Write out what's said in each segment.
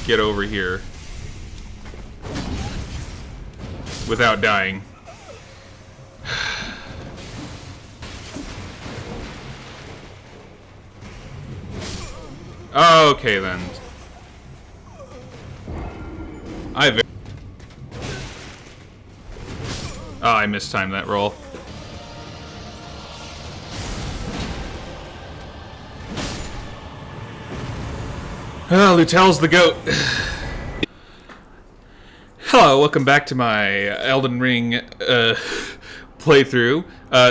Get over here. Without dying. Okay then. I mistimed that roll. Lutel's the goat. Hello, welcome back to my Elden Ring playthrough.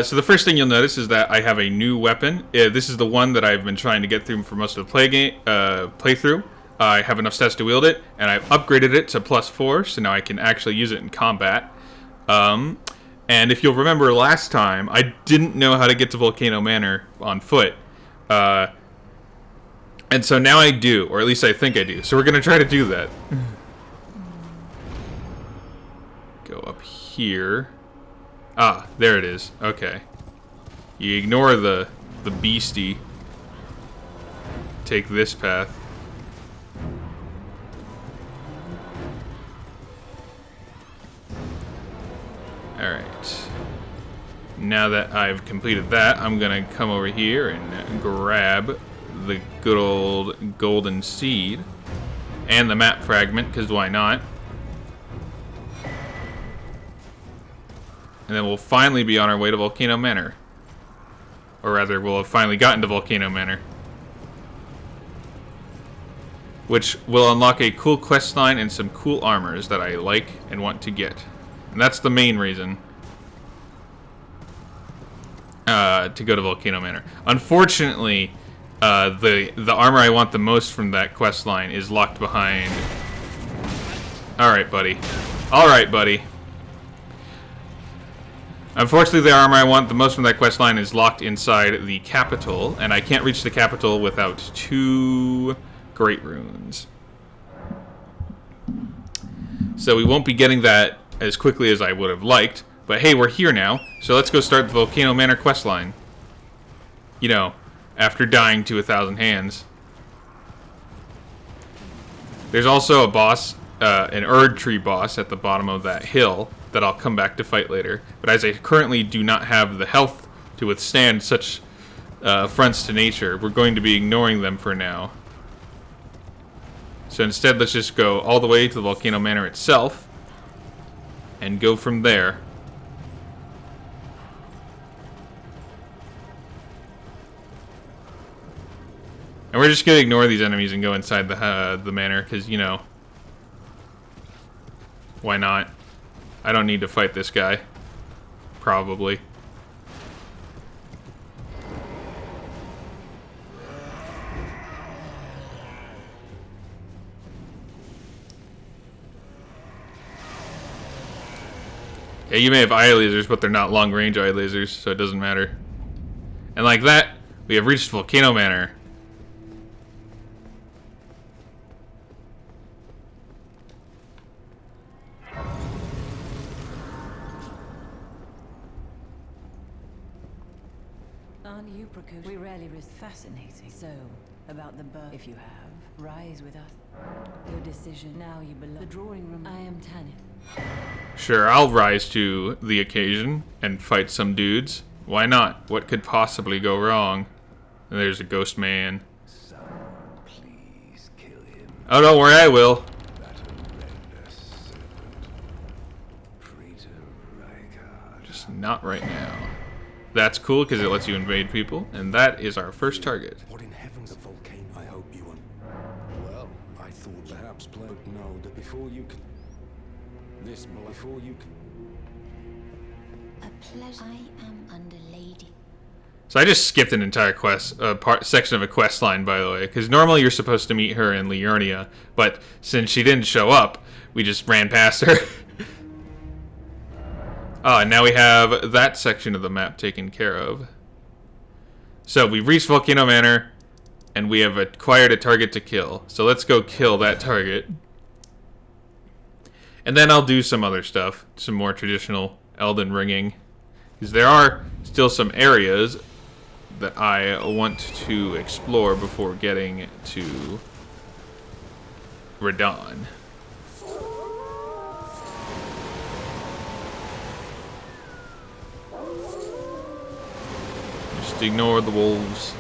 So the first thing you'll notice is that I have a new weapon. This is the one that I've been trying to get through for most of the playthrough. I have enough stats to wield it, and I've upgraded it to +4, so now I can actually use it in combat. And if you'll remember last time, I didn't know how to get to Volcano Manor on foot. And so now I do, or at least I think I do. So we're going to try to do that. Go up here. Ah, there it is. Okay. You ignore the beastie. Take this path. Alright. Now that I've completed that, I'm going to come over here and grab the good old golden seed. And the map fragment, because why not? And then we'll finally be on our way to Volcano Manor. Or rather, we'll have finally gotten to Volcano Manor. Which will unlock a cool questline and some cool armors that I like and want to get. And that's the main reason to go to Volcano Manor. Unfortunately, the armor I want the most from that questline is locked behind... Alright, buddy. Alright, buddy. Unfortunately, the armor I want the most from that questline is locked inside the capital, and I can't reach the capital without 2 great runes. So we won't be getting that as quickly as I would have liked, but hey, we're here now, so let's go start the Volcano Manor questline. You know, after dying to 1,000 hands. There's also a boss, an Erd Tree boss at the bottom of that hill that I'll come back to fight later. But as I currently do not have the health to withstand such affronts to nature, we're going to be ignoring them for now. So instead, let's just go all the way to the Volcano Manor itself and go from there. And we're just going to ignore these enemies and go inside the manor, because, you know, why not? I don't need to fight this guy. Probably. Yeah, you may have eye lasers, but they're not long-range eye lasers, so it doesn't matter. And like that, we have reached Volcano Manor. Aren't you precocious? We rarely risk fascinating. So, about the birth, if you have, rise with us. Your decision, now you belong. The drawing room, I am Tanit. Sure, I'll rise to the occasion and fight some dudes. Why not? What could possibly go wrong? And there's a ghost man. Someone please kill him. Oh, don't worry, I will. That horrendous serpent. Praetor Rykard. Just not right now. That's cool because it lets you invade people, and that is our first target. What in heaven's a volcano? I hope you Well, I thought perhaps Plague know that before you can... before you can... A pleasure. I am under lady. So I just skipped an entire section of a quest line, by the way, because normally you're supposed to meet her in Liurnia, but since she didn't show up, we just ran past her. Oh, and now we have that section of the map taken care of. So we've reached Volcano Manor, and we have acquired a target to kill. So let's go kill that target. And then I'll do some other stuff, some more traditional Elden ringing. Because there are still some areas that I want to explore before getting to Radon. Just ignore the wolves.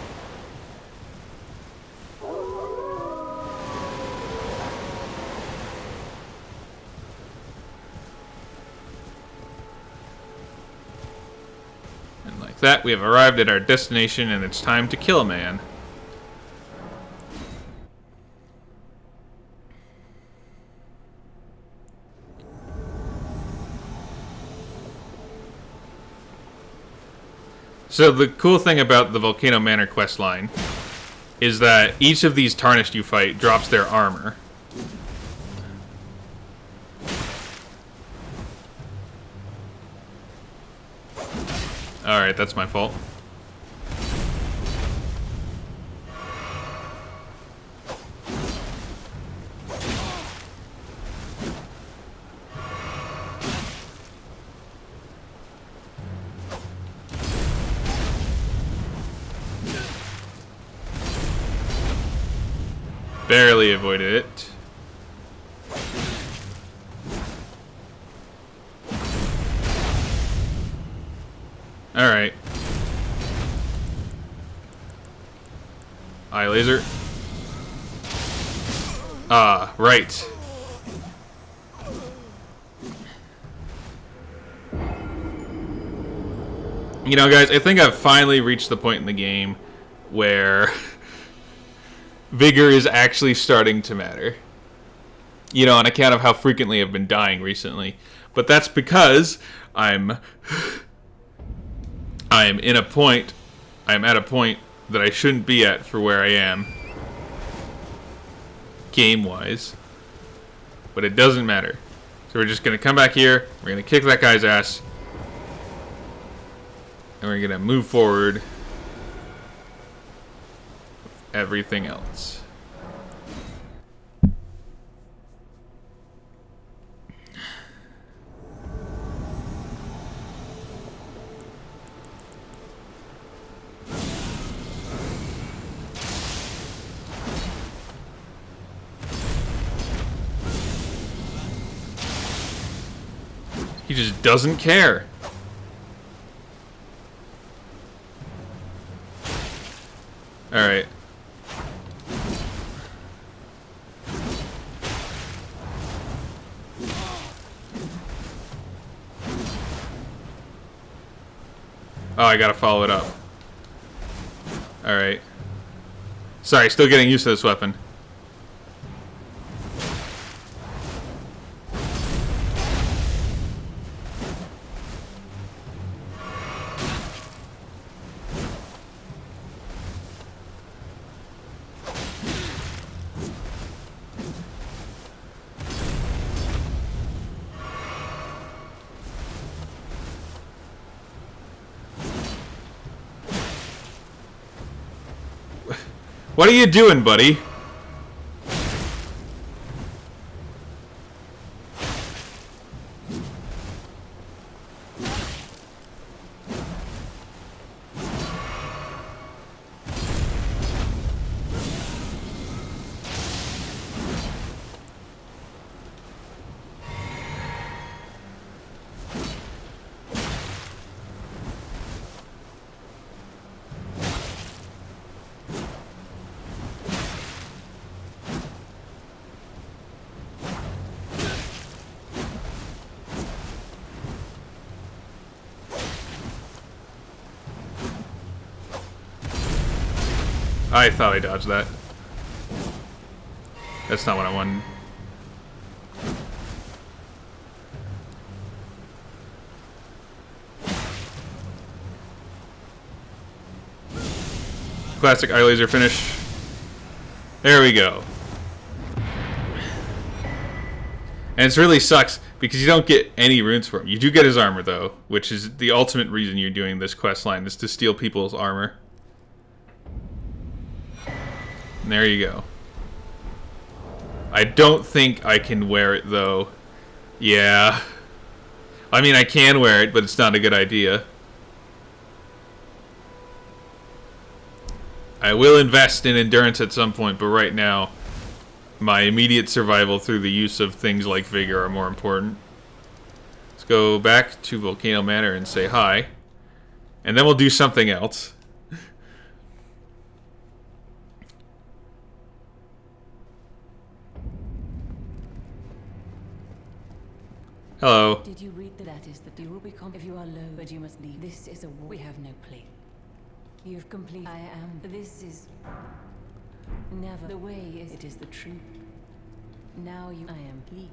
And like that, we have arrived at our destination, and it's time to kill a man. So the cool thing about the Volcano Manor questline is that each of these Tarnished you fight drops their armor. Alright, that's my fault. Barely avoided it. Alright. Eye laser. Ah, right. You know, guys, I think I've finally reached the point in the game where vigor is actually starting to matter. You know, on account of how frequently I've been dying recently. But that's because I'm at a point that I shouldn't be at for where I am game-wise. But it doesn't matter. So we're just gonna come back here, we're gonna kick that guy's ass, and we're gonna move forward with everything else. He just doesn't care. Alright. Oh, I gotta follow it up. Alright. Sorry, still getting used to this weapon. What are you doing, buddy? I thought I dodged that. That's not what I wanted. Classic eye laser finish. There we go. And it really sucks because you don't get any runes for him. You do get his armor though, which is the ultimate reason you're doing this quest line, is to steal people's armor. And there you go. I don't think I can wear it though. Yeah. I mean, I can wear it, but it's not a good idea. I will invest in endurance at some point, but right now, my immediate survival through the use of things like vigor are more important. Let's go back to Volcano Manor and say hi. And then we'll do something else. Hello. Did you read that is that you will become if you are low, but you must leave. This is a war. We have no place. You've completed. I am. This is never the way. Is it is the truth. Now you. I am. Lee.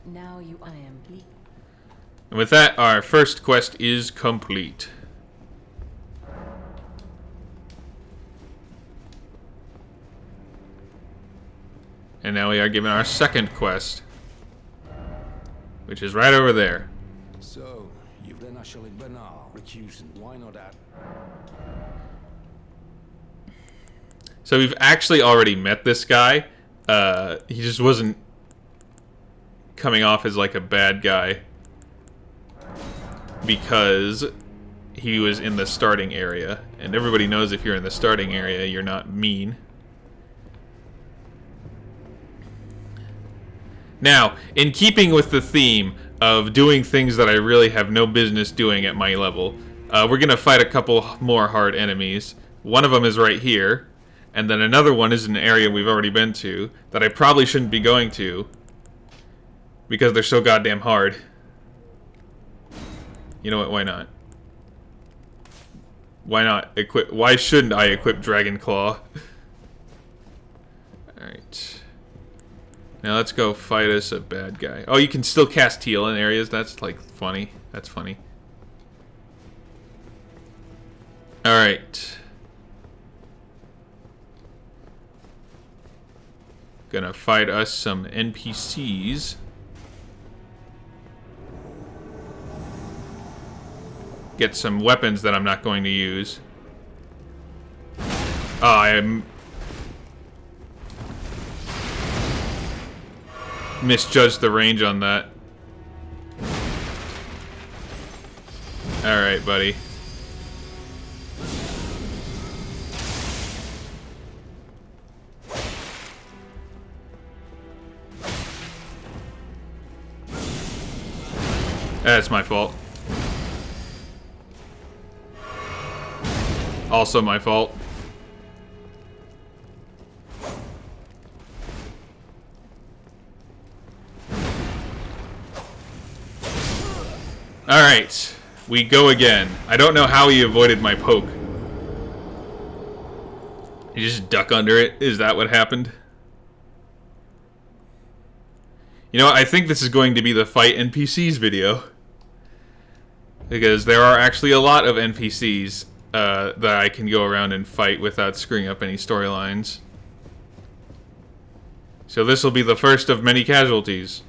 Now you. I am. Lee. And with that, our first quest is complete. And now we are given our second quest, which is right over there. So, you've then actually banal, recusing. Why not that? So we've actually already met this guy. He just wasn't coming off as like a bad guy because he was in the starting area. And everybody knows if you're in the starting area, you're not mean. Now, in keeping with the theme of doing things that I really have no business doing at my level, we're going to fight a couple more hard enemies. One of them is right here, and then another one is an area we've already been to that I probably shouldn't be going to because they're so goddamn hard. You know what, why not? Why not equip? Why shouldn't I equip Dragon Claw? Alright. Now let's go fight us a bad guy. Oh, you can still cast heal in areas. That's like funny. That's funny. Alright. Gonna fight us some NPCs. Get some weapons that I'm not going to use. Oh, I misjudged the range on that. Alright, buddy. That's my fault. Also my fault. Alright, we go again. I don't know how he avoided my poke. You just duck under it? Is that what happened? You know what, I think this is going to be the fight NPCs video. Because there are actually a lot of NPCs that I can go around and fight without screwing up any storylines. So this will be the first of many casualties.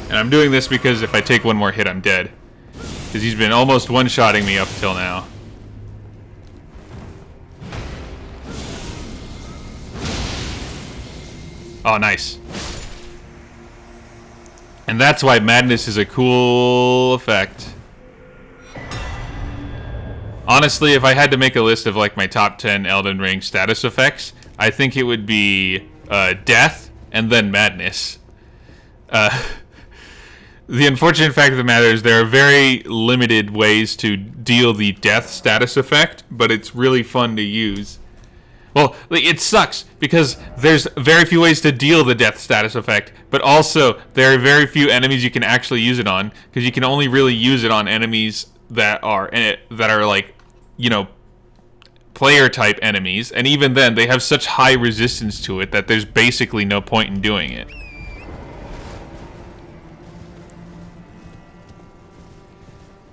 And I'm doing this because if I take one more hit, I'm dead. Because he's been almost one-shotting me up until now. Oh, nice. And that's why Madness is a cool effect. Honestly, if I had to make a list of like my top 10 Elden Ring status effects, I think it would be Death and then Madness. The unfortunate fact of the matter is there are very limited ways to deal the death status effect, but it's really fun to use. Well, it sucks because there's very few ways to deal the death status effect, but also there are very few enemies you can actually use it on, because you can only really use it on enemies that are like, you know, player type enemies, and even then they have such high resistance to it that there's basically no point in doing it.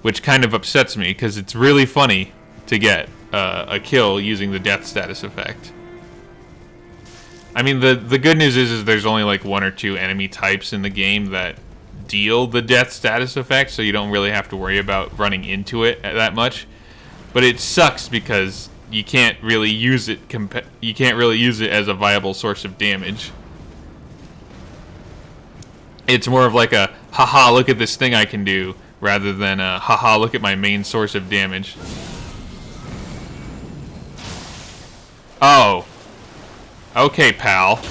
Which kind of upsets me, because it's really funny to get a kill using the death status effect. I mean, the good news is there's only like 1 or 2 enemy types in the game that deal the death status effect, so you don't really have to worry about running into it that much. But it sucks because you can't really use it. You can't really use it as a viable source of damage. It's more of like a haha, look at this thing I can do, rather than a haha, look at my main source of damage. Oh. Okay, pal.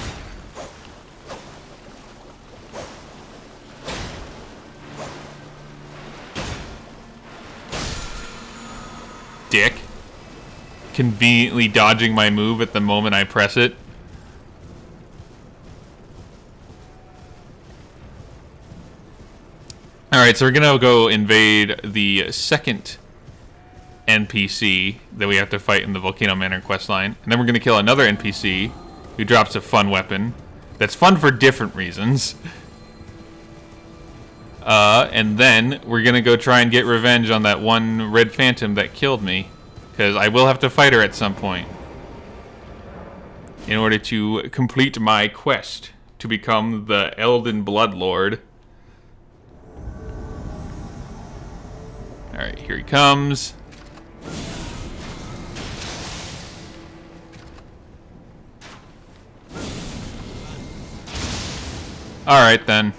Dick. Conveniently dodging my move at the moment I press it. Alright, so we're gonna go invade the second NPC that we have to fight in the Volcano Manor questline. And then we're gonna kill another NPC who drops a fun weapon that's fun for different reasons. And then we're gonna go try and get revenge on that one red phantom that killed me, because I will have to fight her at some point in order to complete my quest to become the Elden Bloodlord. Alright, here he comes. Alright then.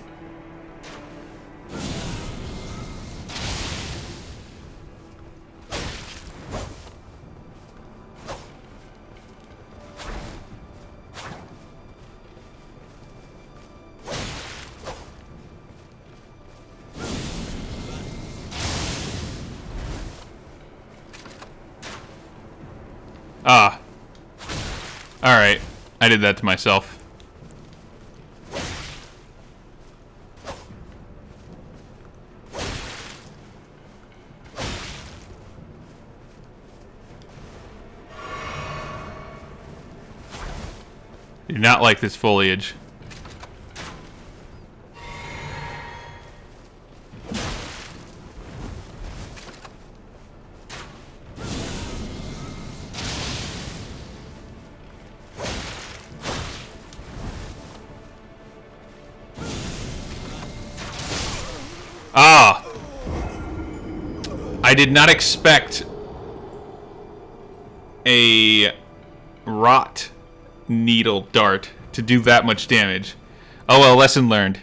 Ah. Alright. I did that to myself. Do not like this foliage. Ah! I did not expect a rot needle dart to do that much damage. Oh well, lesson learned.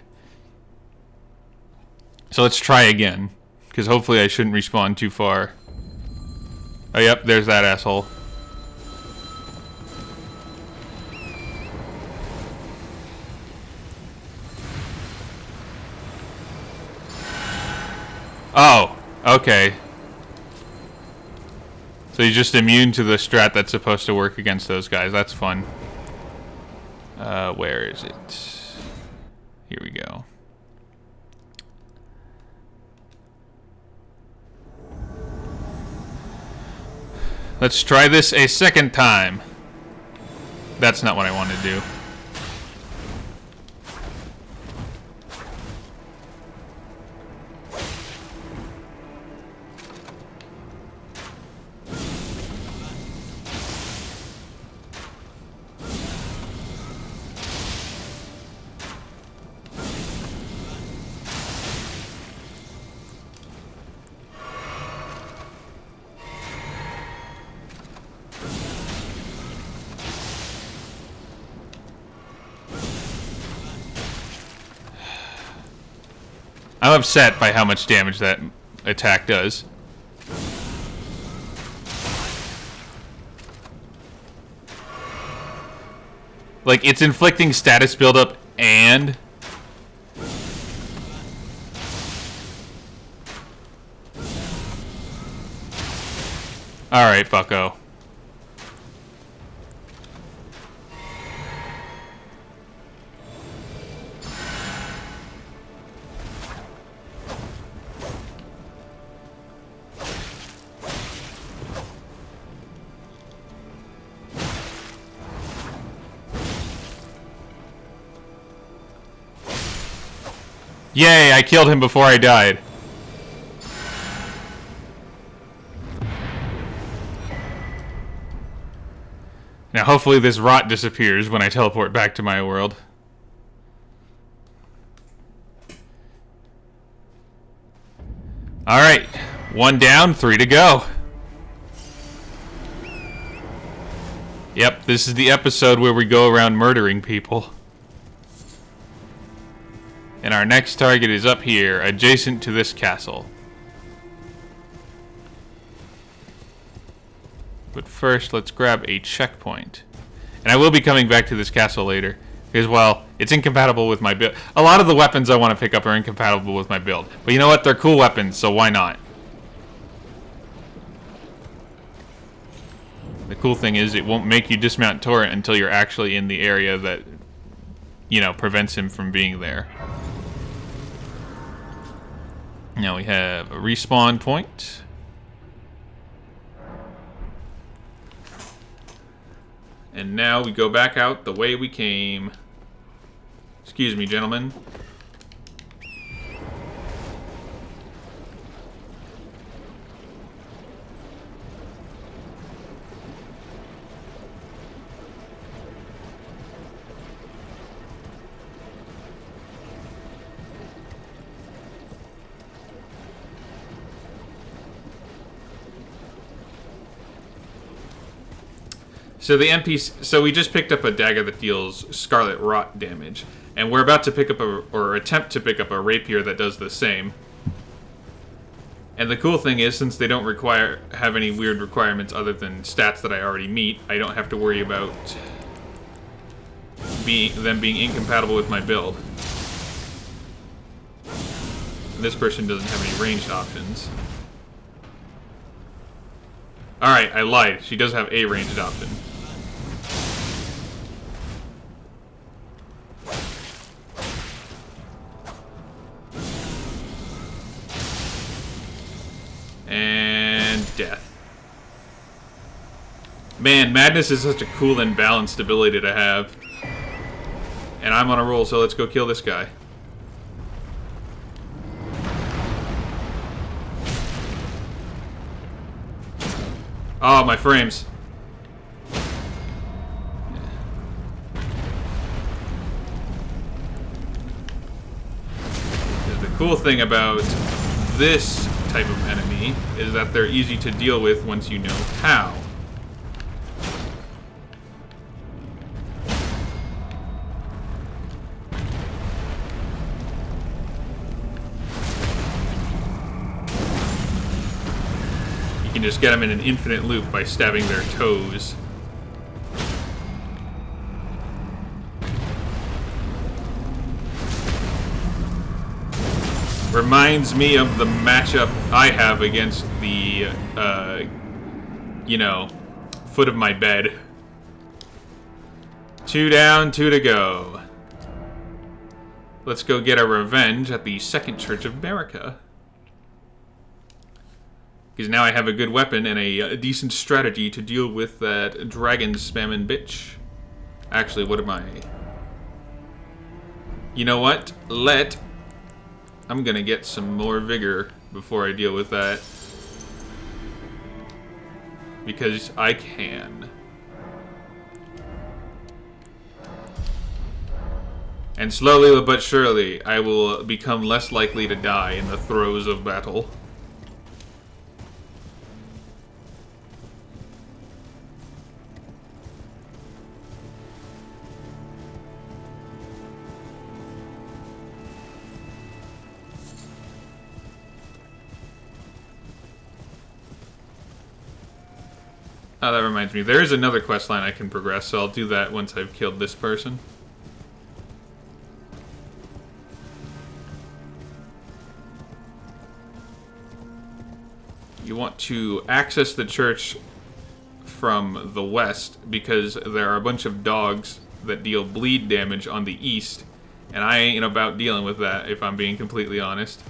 So let's try again, because hopefully I shouldn't respawn too far. Oh yep, there's that asshole. Oh, okay. So he's just immune to the strat that's supposed to work against those guys. That's fun. Where is it? Here we go. Let's try this a second time. That's not what I wanted to do. I'm upset by how much damage that attack does. Like, it's inflicting status buildup and... Alright, bucko. Yay, I killed him before I died. Now hopefully this rot disappears when I teleport back to my world. Alright, 1 down, 3 to go. Yep, this is the episode where we go around murdering people. And our next target is up here, adjacent to this castle. But first, let's grab a checkpoint. And I will be coming back to this castle later. Because, well, it's incompatible with my build. A lot of the weapons I want to pick up are incompatible with my build. But you know what? They're cool weapons, so why not? The cool thing is it won't make you dismount Torrent until you're actually in the area that, you know, prevents him from being there. Now we have a respawn point. And now we go back out the way we came. Excuse me, gentlemen. So the NPC, so we just picked up a dagger that deals scarlet rot damage, and we're about to pick up or attempt to pick up a rapier that does the same. And the cool thing is, since they don't have any weird requirements other than stats that I already meet, I don't have to worry about them being incompatible with my build. And this person doesn't have any ranged options. Alright, I lied. She does have a ranged option. And death. Man, madness is such a cool and balanced ability to have. And I'm on a roll, so let's go kill this guy. Oh, my frames. The cool thing about this type of enemy is that they're easy to deal with once you know how. You can just get them in an infinite loop by stabbing their toes. Reminds me of the matchup I have against the, you know, foot of my bed. 2 down, 2 to go. Let's go get our revenge at the Second Church of America. Because now I have a good weapon and a decent strategy to deal with that dragon spamming bitch. Actually, what am I? You know what? I'm gonna get some more vigor before I deal with that. Because I can. And slowly but surely, I will become less likely to die in the throes of battle. Oh, that reminds me. There is another questline I can progress, so I'll do that once I've killed this person. You want to access the church from the west, because there are a bunch of dogs that deal bleed damage on the east, and I ain't about dealing with that, if I'm being completely honest.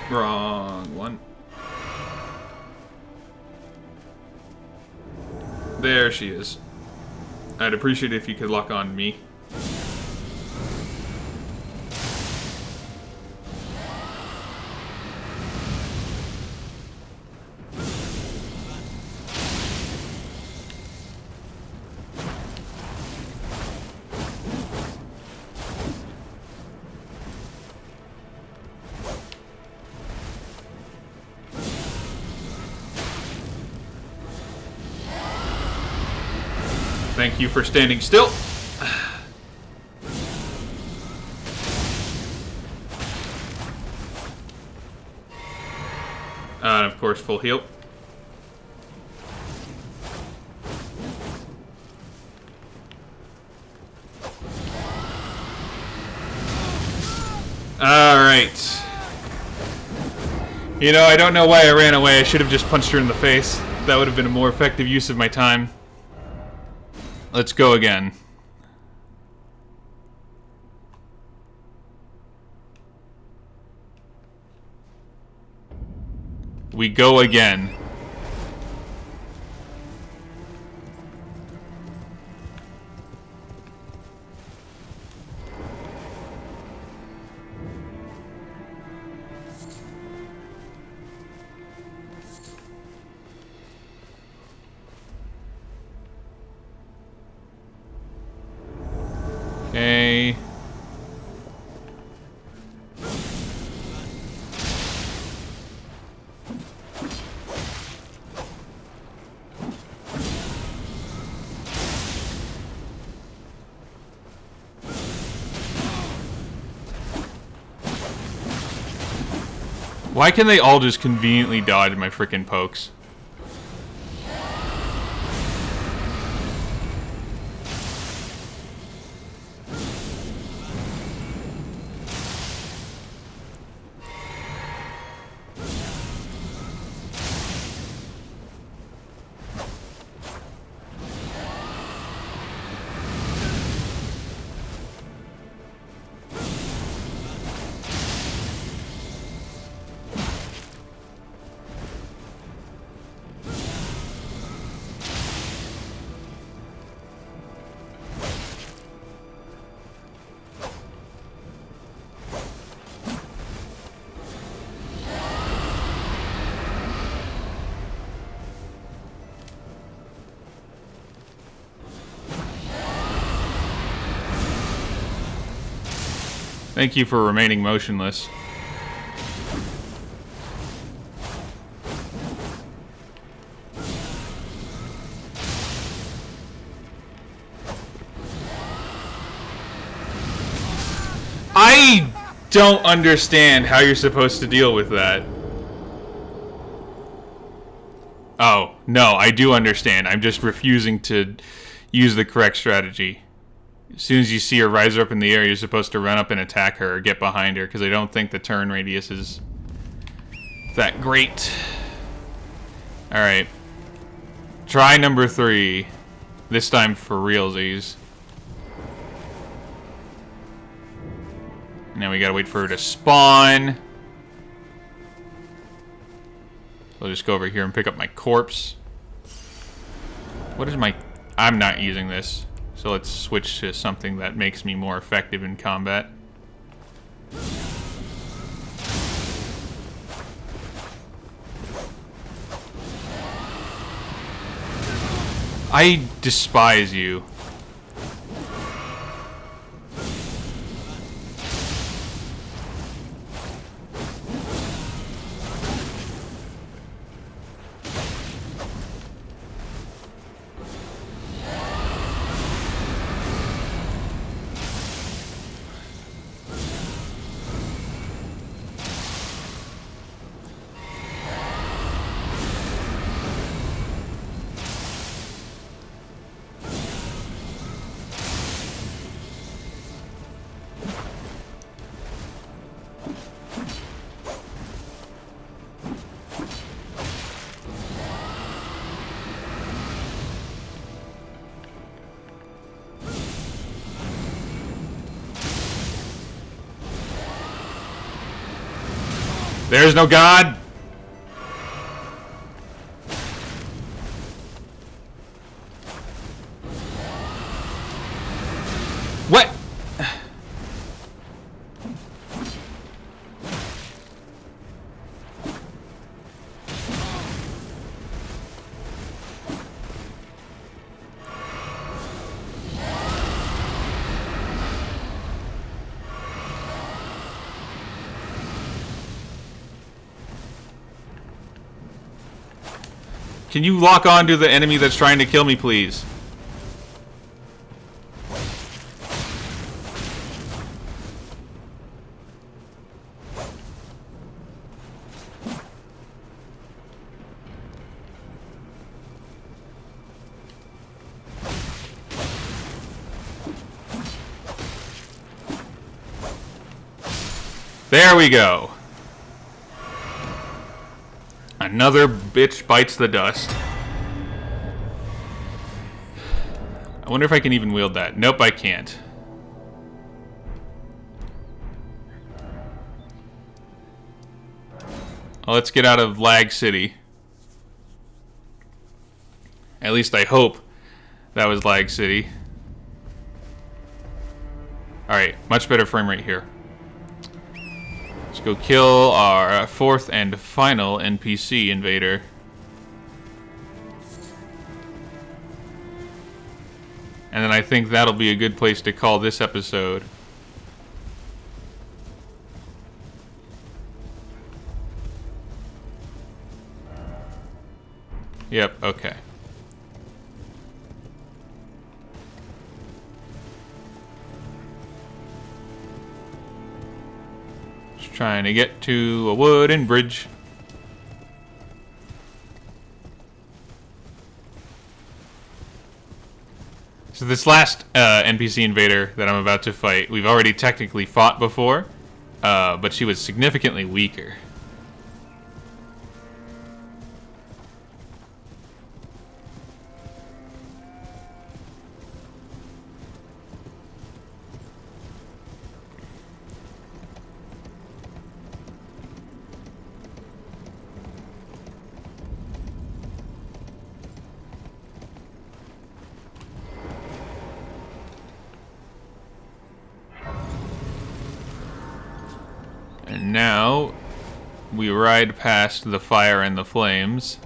Wrong one. There she is. I'd appreciate it if you could lock on me. Thank you for standing still. And of course, full heal. Alright. You know, I don't know why I ran away. I should have just punched her in the face. That would have been a more effective use of my time. Let's go again. We go again. Okay. Why can they all just conveniently dodge my frickin' pokes? Thank you for remaining motionless. I don't understand how you're supposed to deal with that. Oh, no, I do understand. I'm just refusing to use the correct strategy. As soon as you see her rise up in the air, you're supposed to run up and attack her or get behind her, because I don't think the turn radius is that great. Alright. Try number 3. This time for realsies. Now we gotta wait for her to spawn. I'll just go over here and pick up my corpse. What is my... I'm not using this. So let's switch to something that makes me more effective in combat. I despise you. There's no God. Can you lock on to the enemy that's trying to kill me, please? There we go. Another bitch bites the dust. I wonder if I can even wield that. Nope, I can't. Well, let's get out of Lag City. At least I hope that was Lag City. Alright, much better frame rate here. Let's go kill our fourth and final NPC invader. And then I think that'll be a good place to call this episode. Yep, okay. Just trying to get to a wooden bridge. So this last NPC invader that I'm about to fight, we've already technically fought before, but she was significantly weaker. And now we ride past the fire and the flames.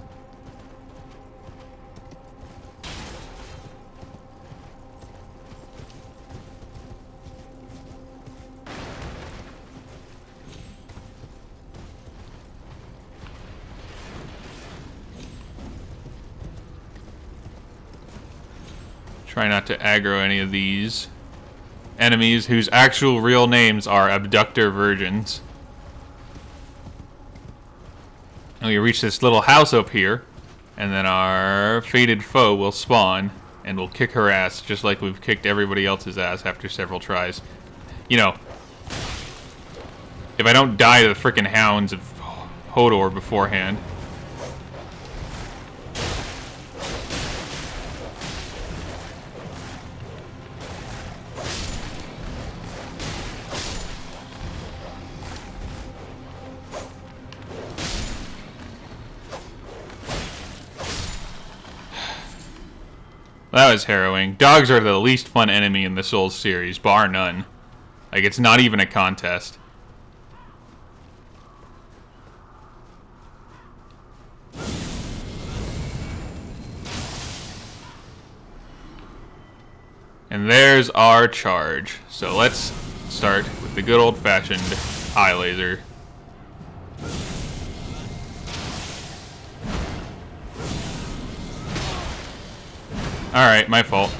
Try not to aggro any of these enemies whose actual real names are abductor virgins. And we reach this little house up here, and then our fated foe will spawn, and we'll kick her ass just like we've kicked everybody else's ass after several tries. You know, if I don't die to the frickin' hounds of Hodor beforehand. That was harrowing. Dogs are the least fun enemy in the Souls series, bar none. Like, it's not even a contest. And there's our charge. So let's start with the good old-fashioned eye laser. Alright, my fault.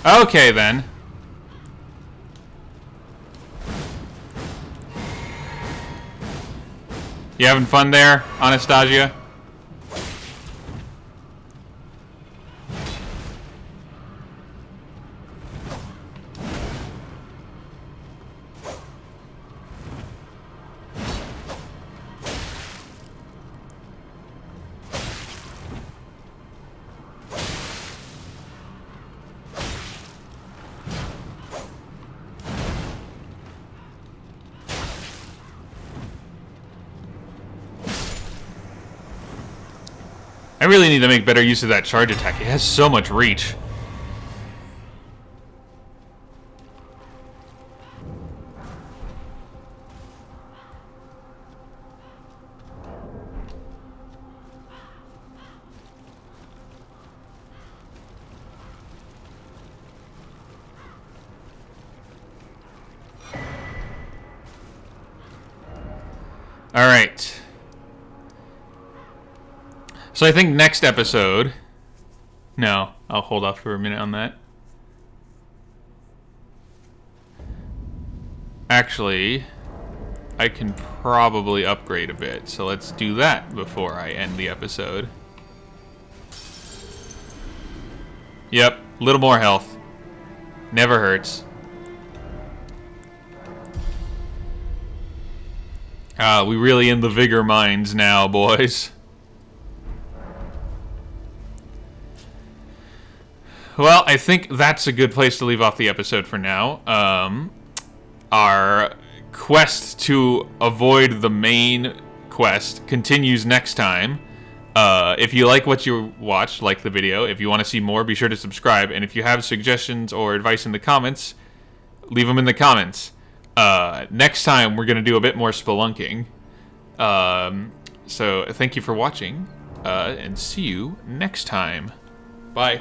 Okay, then. You having fun there, Anastasia? I really need to make better use of that charge attack. It has so much reach. Alright. So I think next episode... No, I'll hold off for a minute on that. Actually, I can probably upgrade a bit, so let's do that before I end the episode. Yep, a little more health. Never hurts. We really in the vigor mines now, boys. Well, I think that's a good place to leave off the episode for now. Our quest to avoid the main quest continues next time. If you like what you watched, like the video. If you want to see more, be sure to subscribe. And if you have suggestions or advice in the comments, leave them in the comments. Next time, we're going to do a bit more spelunking. So thank you for watching, and see you next time. Bye.